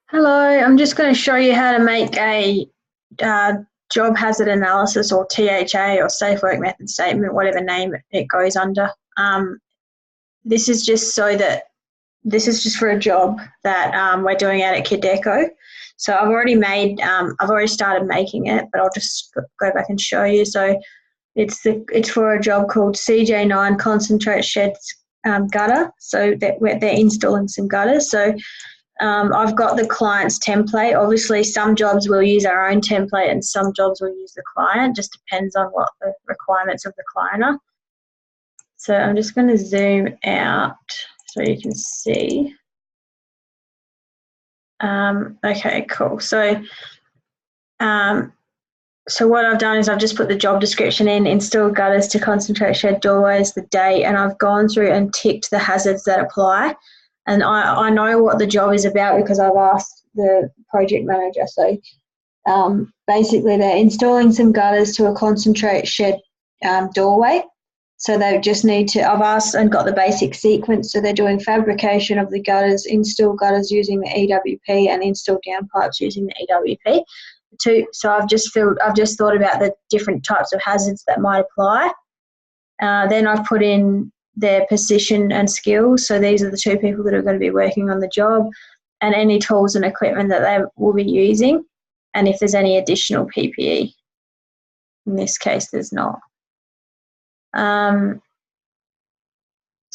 Hello, I'm just going to show you how to make a job hazard analysis, or THA, or safe work method statement, whatever name it goes under. This is just for a job that we're doing out at Kideco. So I've already started making it, but I'll just go back and show you. So it's for a job called CJ9 concentrate sheds gutter. So they're installing some gutters. So I've got the client's template. Obviously, some jobs will use our own template and some jobs will use the client. Just depends on what the requirements of the client are. So I'm just going to zoom out so you can see. Okay, cool. So what I've done is I've just put the job description in, install gutters to concentrate shed doorways, the date, and I've gone through and ticked the hazards that apply. And I know what the job is about because I've asked the project manager. So basically they're installing some gutters to a concentrate shed doorway. So they just need to, I've asked and got the basic sequence. So they're doing fabrication of the gutters, install gutters using the EWP, and install downpipes using the EWP. So I've just thought about the different types of hazards that might apply. Then I've put in their position and skills. So these are the two people that are going to be working on the job, and any tools and equipment that they will be using, and if there's any additional PPE. In this case, there's not. So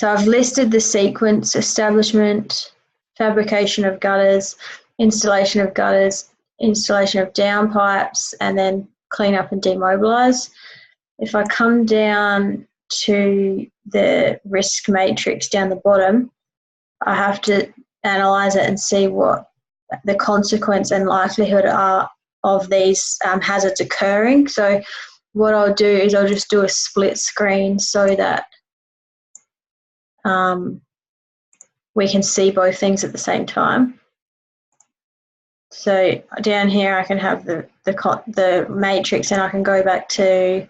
I've listed the sequence: establishment, fabrication of gutters, installation of gutters, installation of downpipes, and then clean up and demobilise. If I come down to the risk matrix down the bottom, I have to analyse it and see what the consequence and likelihood are of these hazards occurring. So what I'll do is I'll just do a split screen so that we can see both things at the same time. So down here I can have the matrix, and I can go back to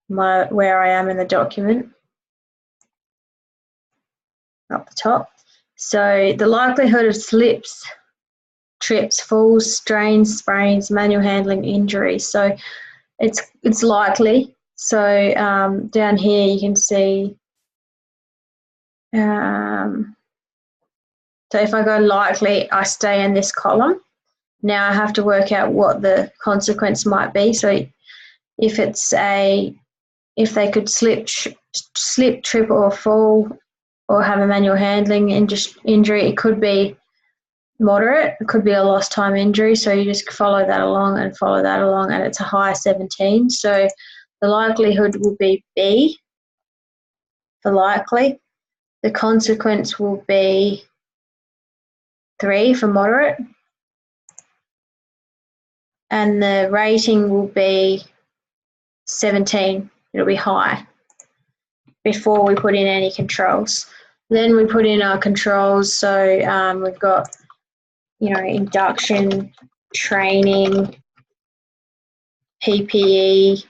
where I am in the document up the top. So the likelihood of slips, trips, falls, strains, sprains, manual handling injuries. So it's likely. So down here you can see. So if I go likely, I stay in this column. Now I have to work out what the consequence might be. So if they could slip, trip, or fall, or have a manual handling injury, it could be moderate. It could be a lost time injury. So you just follow that along, and it's a high 17. So the likelihood will be B for likely. The consequence will be 3 for moderate. And the rating will be 17. It'll be high before we put in any controls. Then we put in our controls. So we've got, induction, training, PPE,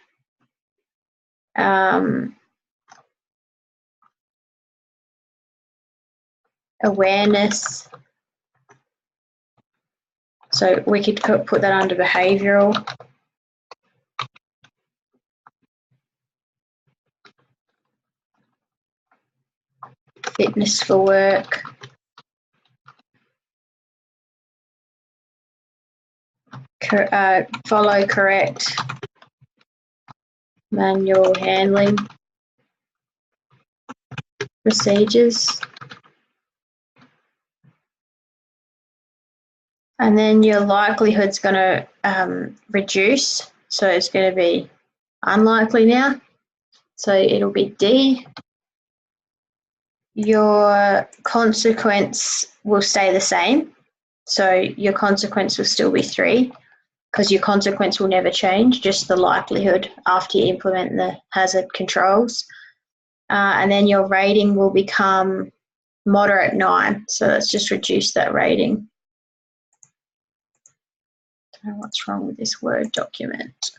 awareness. So we could put that under behavioural. Fitness for work. Follow correct manual handling procedures. And then your likelihood's going to reduce. So it's going to be unlikely now. So it'll be D. Your consequence will stay the same. So your consequence will still be 3, because your consequence will never change, just the likelihood after you implement the hazard controls. And then your rating will become moderate 9. So let's just reduce that rating. I don't know what's wrong with this Word document.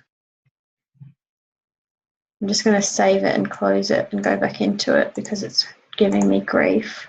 I'm just going to save it and close it and go back into it because it's giving me grief.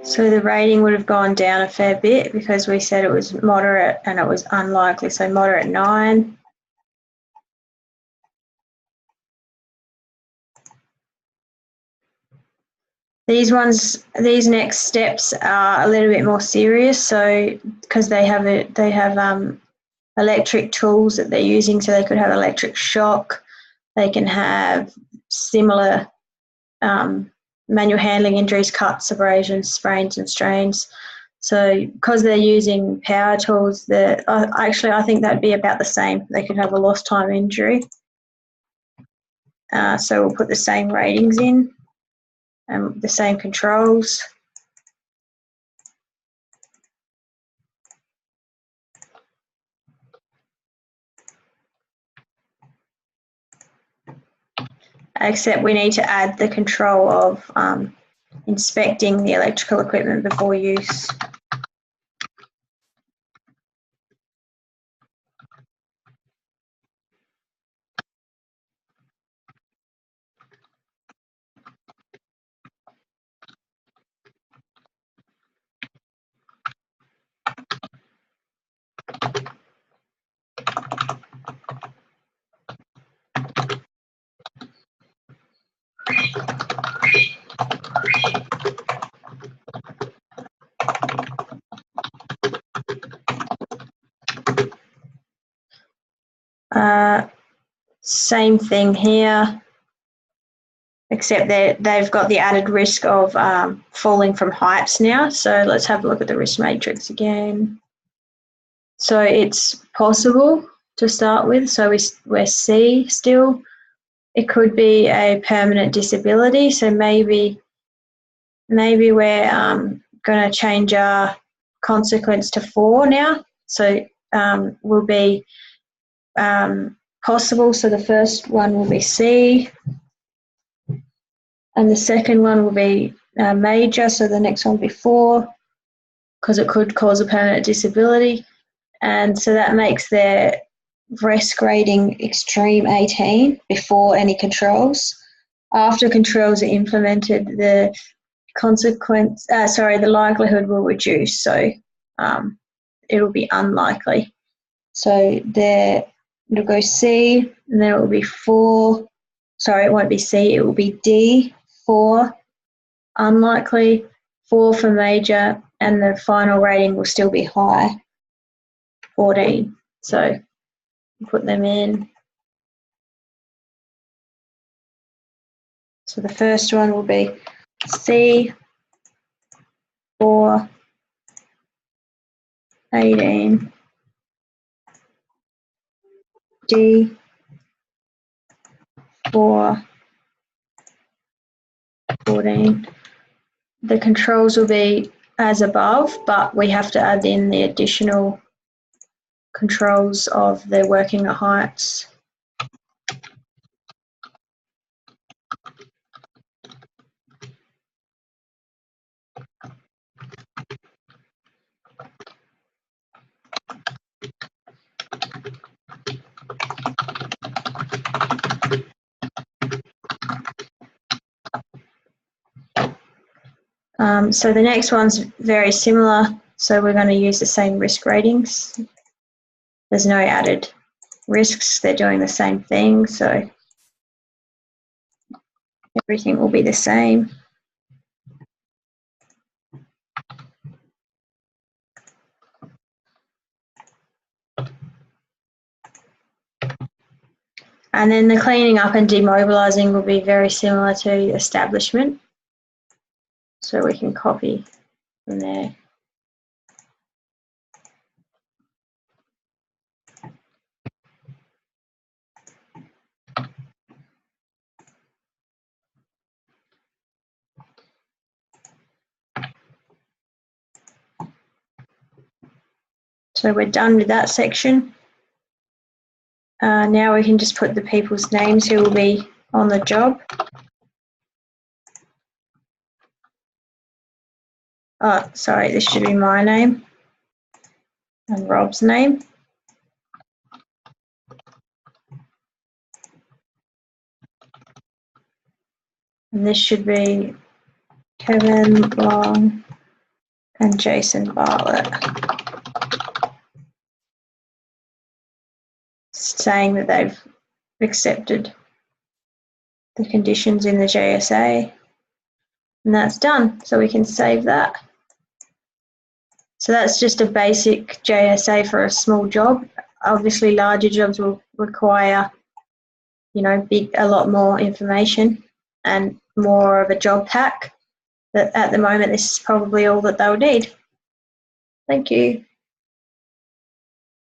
So the rating would have gone down a fair bit because we said it was moderate and it was unlikely. So moderate 9. These next steps are a little bit more serious. So because they have electric tools that they're using, so they could have electric shock. They can have similar manual handling injuries, cuts, abrasions, sprains and strains. So because they're using power tools, actually I think that'd be about the same. They could have a lost time injury. So we'll put the same ratings in and the same controls. Except we need to add the control of inspecting the electrical equipment before use. Same thing here, except they've got the added risk of falling from heights now. So let's have a look at the risk matrix again. So it's possible to start with. So we're C still. It could be a permanent disability. So maybe we're going to change our consequence to 4 now. So will be possible. So the first one will be C, and the second one will be major. So the next one will be 4, because it could cause a permanent disability. And so that makes their risk rating extreme 18 before any controls. After controls are implemented, the likelihood will reduce. So it'll be unlikely. So it'll go C, and then it will be 4. Sorry, it won't be C, it will be D, 4, unlikely, 4 for major, and the final rating will still be high, 14. So put them in. So the first one will be C, 4, 18, D, 4, 14. The controls will be as above, but we have to add in the additional controls of the working at heights. So the next one's very similar. So we're going to use the same risk ratings. There's no added risks. They're doing the same thing. So everything will be the same. And then the cleaning up and demobilising will be very similar to establishment. So we can copy from there. So we're done with that section. Now we can just put the people's names who will be on the job. Oh, sorry, this should be my name and Rob's name. And this should be Kevin Long and Jason Bartlett, saying that they've accepted the conditions in the JSA, and that's done. So we can save that. So that's just a basic JSA for a small job. Obviously, larger jobs will require, a lot more information and more of a job pack. But at the moment, this is probably all that they'll need. Thank you.